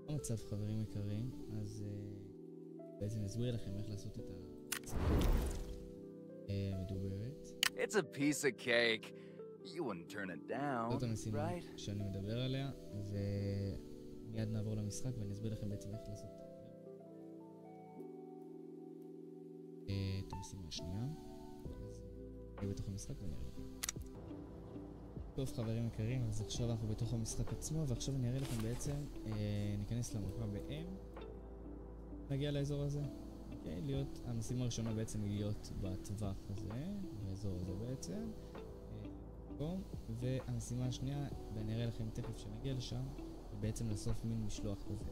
המצב חברים יקרים, אז בעצם נסביר לכם איך לעשות את המדוברת. It's a piece of cake. You wouldn't turn it down, זאת המשימה right? שאני מדבר עליה, ומיד נעבור למשחק ואני אסביר לכם בעצם איך לעשות את המשימה השנייה. אז נהיה בתוך המשחק ונראה לכם. טוב חברים יקרים, אז עכשיו אנחנו בתוך המשחק עצמו, ועכשיו אני אראה לכם בעצם, ניכנס למפה ב-M, נגיע לאזור הזה. אוקיי, המשימה הראשונה בעצם היא להיות בטווח הזה, באזור הזה בעצם, והמשימה השנייה, ואני אראה לכם תכף שנגיע לשם, ובעצם לסוף מין משלוח כזה.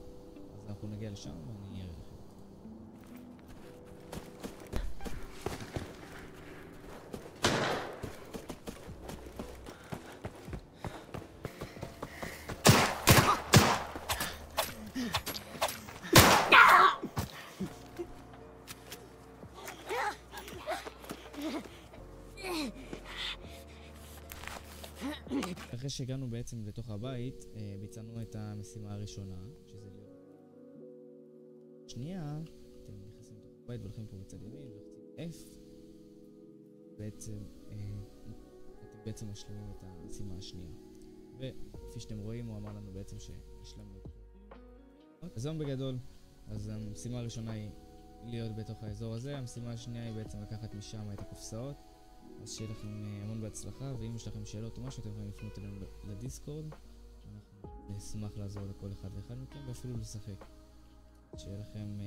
אז אנחנו נגיע לשם ואני אראה לכם. אחרי שהגענו בעצם לתוך הבית, ביצענו את המשימה הראשונה, שזה להיות שנייה. אתם נכנסים לתוך הבית והולכים פה בצד ימין ולוחצים F, בעצם אתם בעצם משלימים את המשימה השנייה, וכפי שאתם רואים הוא אמר לנו בעצם שהשלמנו את זה. אז זהו בגדול. אז המשימה הראשונה היא להיות בתוך האזור הזה, המשימה השנייה היא בעצם לקחת משם את הקופסאות. אז שיהיה לכם המון בהצלחה, ואם יש לכם שאלות או משהו אתם יכולים לפנות אלינו לדיסקורד, אנחנו נשמח לעזור לכל אחד ואחד מכם ואפילו לשחק. שיהיה לכם